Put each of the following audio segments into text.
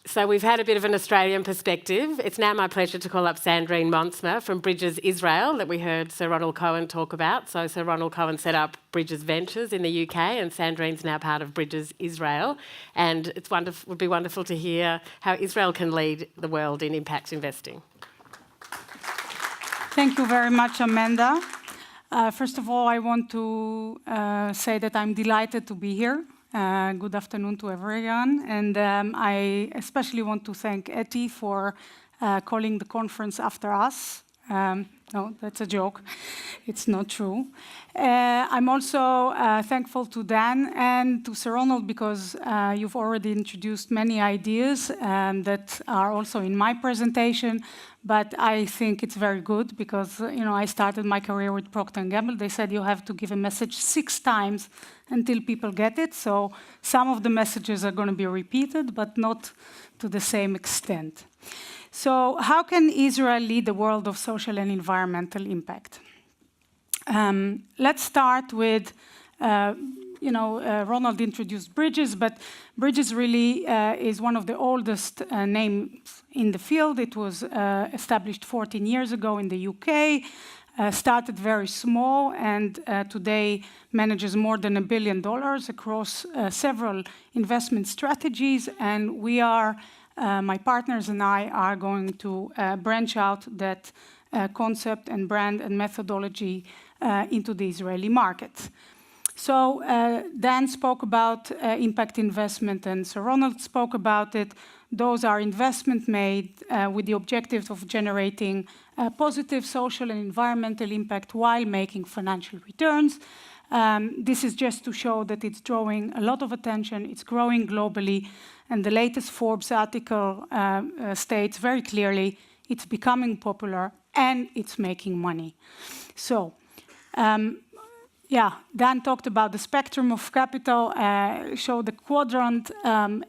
So we've had a bit of an Australian perspective. It's now my pleasure to call up Sandrine Montsma from Bridges Israel that we heard Sir Ronald Cohen talk about. So Sir Ronald Cohen set up Bridges Ventures in the UK, and Sandrine's now part of Bridges Israel. And it would be wonderful to hear how Israel can lead the world in impact investing. Thank you very much, Amanda. First of all, I want to say that I'm delighted to be here. Good afternoon to everyone. And I especially want to thank Etty for calling the conference after us. No, that's a joke. It's not true. I'm also thankful to Dan and to Sir Ronald because you've already introduced many ideas that are also in my presentation. But I think it's very good because I started my career with Procter & Gamble. They said you have to give a message 6 times until people get it. So some of the messages are going to be repeated, but not to the same extent. So how can Israel lead the world of social and environmental impact? Let's start with, Ronald introduced Bridges, but Bridges really is one of the oldest names in the field. It was established 14 years ago in the UK, started very small, and today manages more than $1 billion across several investment strategies, and we are my partners and I are going to branch out that concept and brand and methodology into the Israeli market. So Dan spoke about impact investment and Sir Ronald spoke about it. Those are investments made with the objective of generating positive social and environmental impact while making financial returns. This is just to show that it's drawing a lot of attention, it's growing globally, and the latest Forbes article states very clearly it's becoming popular and it's making money. So, Dan talked about the spectrum of capital, showed the quadrant.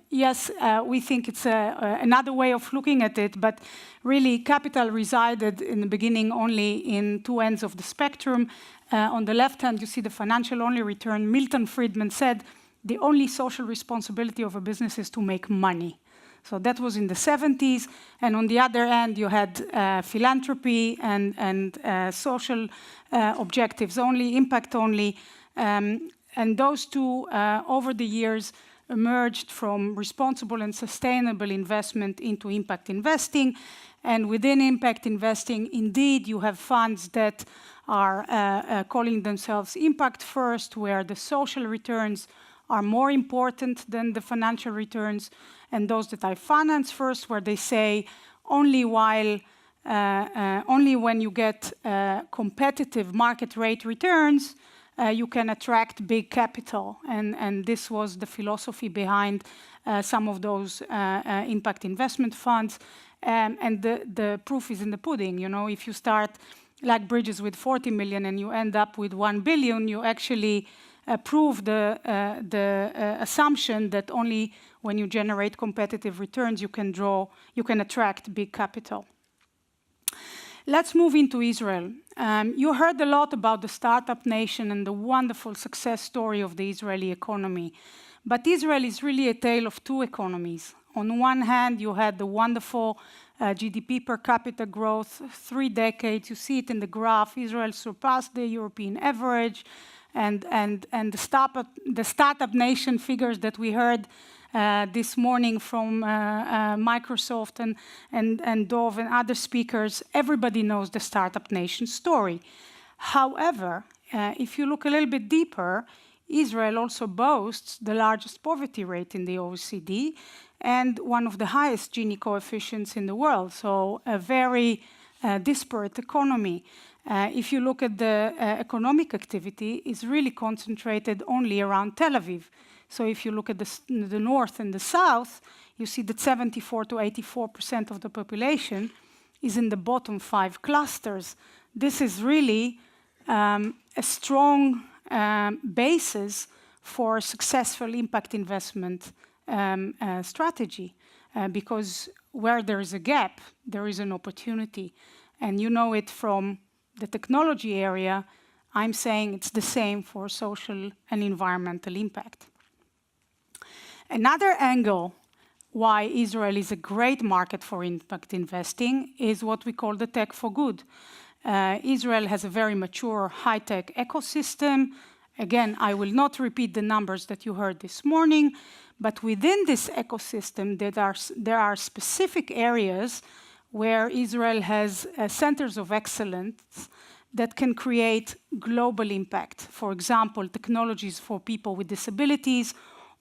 Yes, we think it's another way of looking at it, but really capital resided in the beginning only in 2 ends of the spectrum. On the left hand, you see the financial-only return. Milton Friedman said, the only social responsibility of a business is to make money. So that was in the 70s. And on the other end, you had philanthropy and social objectives only, impact only. And those two, over the years, emerged from responsible and sustainable investment into impact investing. And within impact investing, indeed, you have funds that are calling themselves impact first, where the social returns are more important than the financial returns, and those that I finance first, where they say only when you get competitive market rate returns, you can attract big capital, and this was the philosophy behind some of those impact investment funds, and the proof is in the pudding. If you start like Bridges with 40 million and you end up with 1 billion, you actually prove the assumption that only when you generate competitive returns you can attract big capital. Let's move into Israel. You heard a lot about the startup nation and the wonderful success story of the Israeli economy. But Israel is really a tale of 2 economies. On one hand, you had the wonderful GDP per capita growth, 3 decades. You see it in the graph. Israel surpassed the European average. And the startup nation figures that we heard this morning from Microsoft and Dove and other speakers, everybody knows the startup nation story. However, if you look a little bit deeper, Israel also boasts the largest poverty rate in the OECD and one of the highest Gini coefficients in the world, so a very disparate economy. If you look at the economic activity, it's really concentrated only around Tel Aviv. So if you look at the north and the south, you see that 74 to 84% of the population is in the bottom 5 clusters. This is really a strong basis for successful impact investment strategy, because where there is a gap, there is an opportunity. And you know it from the technology area. I'm saying it's the same for social and environmental impact. Another angle why Israel is a great market for impact investing is what we call the tech for good. Israel has a very mature high-tech ecosystem. Again, I will not repeat the numbers that you heard this morning, but within this ecosystem, there are specific areas where Israel has centers of excellence that can create global impact. For example, technologies for people with disabilities,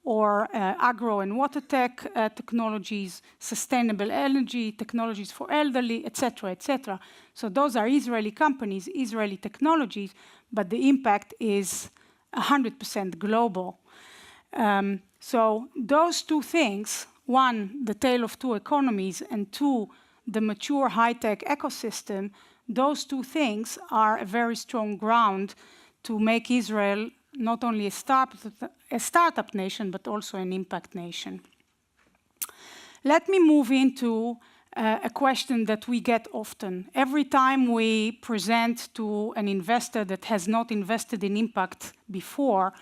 or agro and water tech technologies, sustainable energy technologies for elderly, etc., etc. So those are Israeli companies, Israeli technologies, but the impact is 100% global. So those two things, one, the tale of two economies, and two, the mature high-tech ecosystem, those two things are a very strong ground to make Israel not only a startup nation, but also an impact nation. Let me move into a question that we get often. Every time we present to an investor that has not invested in impact before,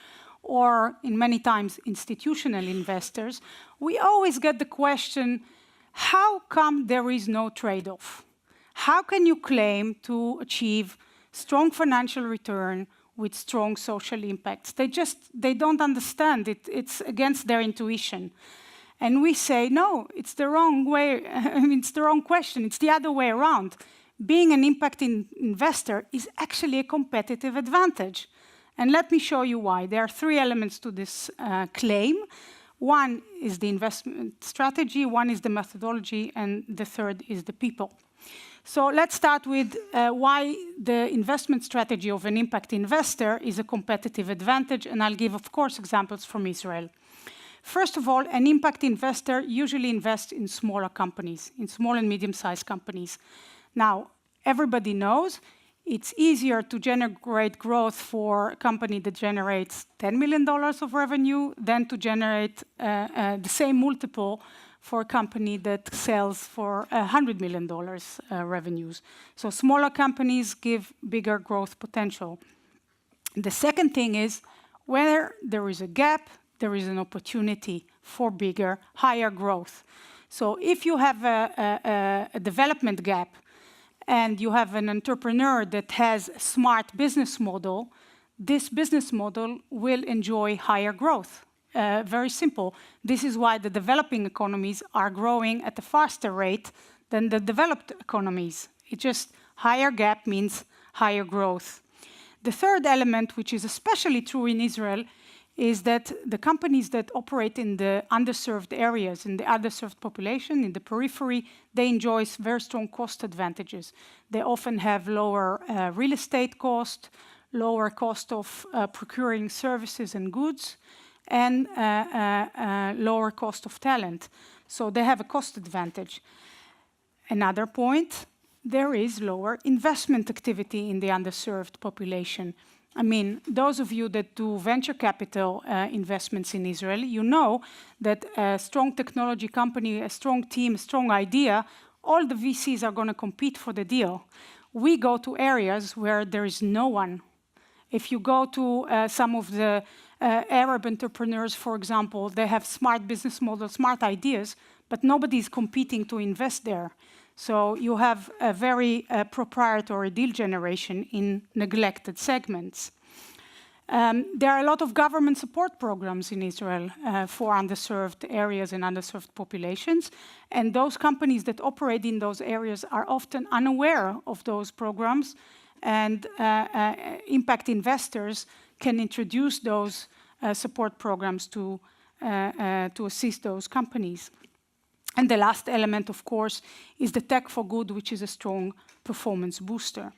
or in many times institutional investors, we always get the question, how come there is no trade-off? How can you claim to achieve strong financial return with strong social impacts? They don't understand it. It's against their intuition. And we say, no, it's the wrong way. I mean, it's the wrong question. It's the other way around. Being an impact investor is actually a competitive advantage. And let me show you why. There are three elements to this claim. One is the investment strategy, one is the methodology, and the third is the people. So let's start with why the investment strategy of an impact investor is a competitive advantage, and I'll give, of course, examples from Israel. First of all, an impact investor usually invests in smaller companies, in small and medium-sized companies. Now, everybody knows it's easier to generate growth for a company that generates $10 million of revenue than to generate the same multiple for a company that sells for $100 million revenues. So smaller companies give bigger growth potential. The second thing is, where there is a gap, there is an opportunity for bigger, higher growth. So if you have a development gap and you have an entrepreneur that has a smart business model, this business model will enjoy higher growth. Very simple. This is why the developing economies are growing at a faster rate than the developed economies. It just, higher gap means higher growth. The third element, which is especially true in Israel, is that the companies that operate in the underserved areas, in the underserved population, in the periphery, they enjoy very strong cost advantages. They often have lower real estate cost, lower cost of procuring services and goods, and lower cost of talent. So they have a cost advantage. Another point, there is lower investment activity in the underserved population. I mean, those of you that do venture capital investments in Israel, you know that a strong technology company, a strong team, a strong idea, all the VCs are going to compete for the deal. We go to areas where there is no one. If you go to some of the Arab entrepreneurs, for example, they have smart business models, smart ideas, but nobody is competing to invest there. So you have a very proprietary deal generation in neglected segments. There are a lot of government support programs in Israel for underserved areas and underserved populations, and those companies that operate in those areas are often unaware of those programs, and impact investors can introduce those support programs to assist those companies. And the last element, of course, is the tech for good, which is a strong performance booster.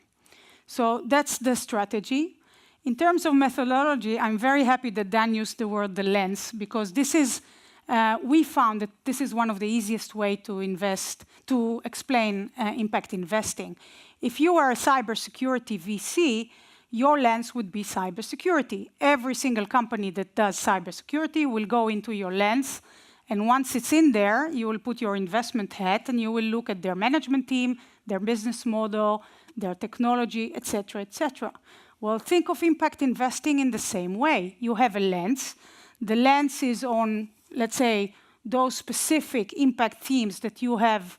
So that's the strategy. In terms of methodology, I'm very happy that Dan used the word the lens, because this is, we found that this is one of the easiest way to invest, to explain impact investing. If you are a cybersecurity VC, your lens would be cybersecurity. Every single company that does cybersecurity will go into your lens, and once it's in there, you will put your investment hat and you will look at their management team, their business model, their technology, etc., etc. Well, think of impact investing in the same way. You have a lens. The lens is on, let's say, those specific impact themes that you have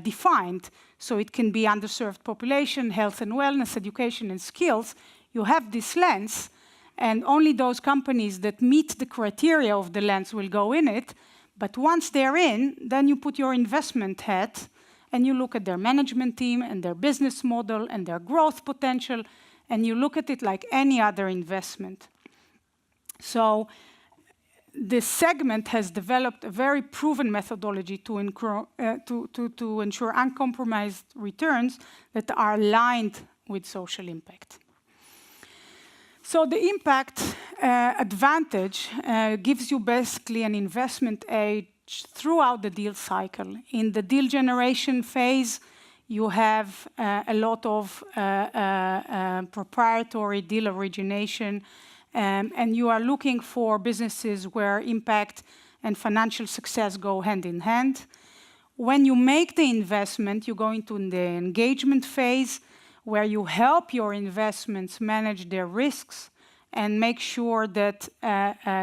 defined. So it can be underserved population, health and wellness, education and skills. You have this lens, and only those companies that meet the criteria of the lens will go in it. But once they're in, then you put your investment hat and you look at their management team and their business model and their growth potential, and you look at it like any other investment. So this segment has developed a very proven methodology to ensure uncompromised returns that are aligned with social impact. So the impact advantage gives you basically an investment edge throughout the deal cycle. In the deal generation phase, you have a lot of proprietary deal origination, and you are looking for businesses where impact and financial success go hand in hand. When you make the investment, you go into the engagement phase, where you help your investments manage their risks and make sure that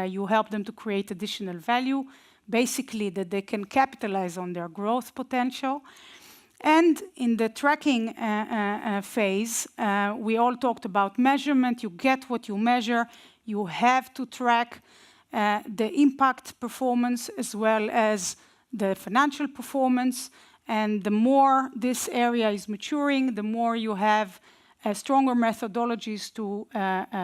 you help them to create additional value, basically that they can capitalize on their growth potential. And in the tracking phase, we all talked about measurement. You get what you measure. You have to track the impact performance as well as the financial performance. And the more this area is maturing, the more you have stronger methodologies to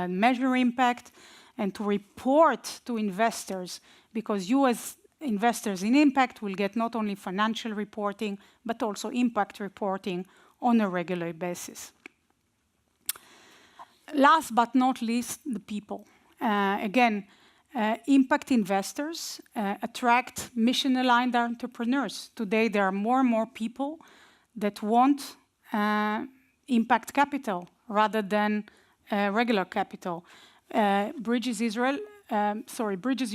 measure impact and to report to investors, because you as investors in impact will get not only financial reporting, but also impact reporting on a regular basis. Last but not least, the people. Again, impact investors attract mission-aligned entrepreneurs. Today, there are more and more people that want impact capital rather than regular capital. Bridges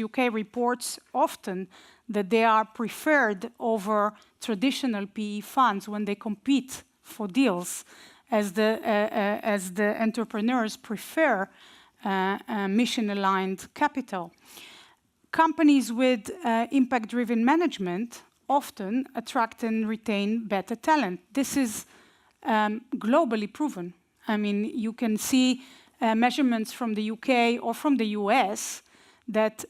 UK reports often that they are preferred over traditional PE funds when they compete for deals, as the entrepreneurs prefer mission-aligned capital. Companies with impact-driven management often attract and retain better talent. This is globally proven. I mean, you can see measurements from the UK or from the US that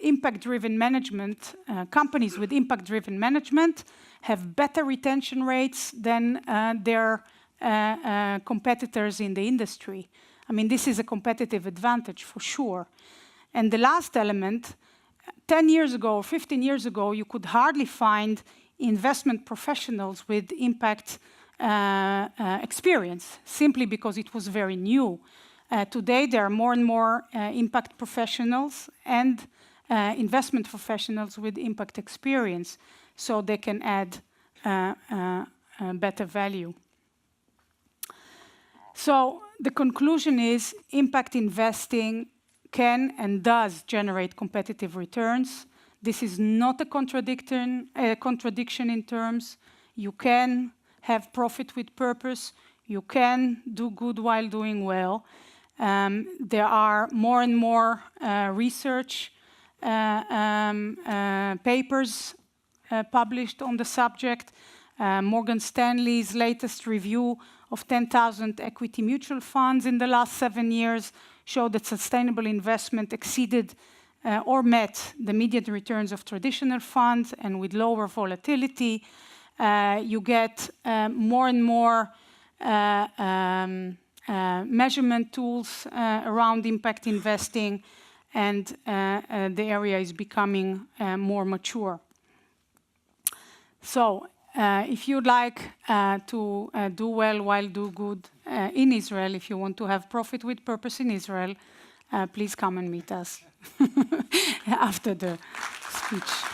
impact-driven management, companies with impact-driven management have better retention rates than their competitors in the industry. I mean, this is a competitive advantage for sure. And the last element, 10 years ago, 15 years ago, you could hardly find investment professionals with impact experience, simply because it was very new. Today, there are more and more impact professionals and investment professionals with impact experience, so they can add better value. So the conclusion is impact investing can and does generate competitive returns. This is not a contradiction in terms. You can have profit with purpose. You can do good while doing well. There are more and more research papers published on the subject. Morgan Stanley's latest review of 10,000 equity mutual funds in the last 7 years showed that sustainable investment exceeded or met the median returns of traditional funds, and with lower volatility. You get more and more measurement tools around impact investing, and the area is becoming more mature. So if you'd like to do well while do good in Israel, if you want to have profit with purpose in Israel, please come and meet us after the speech.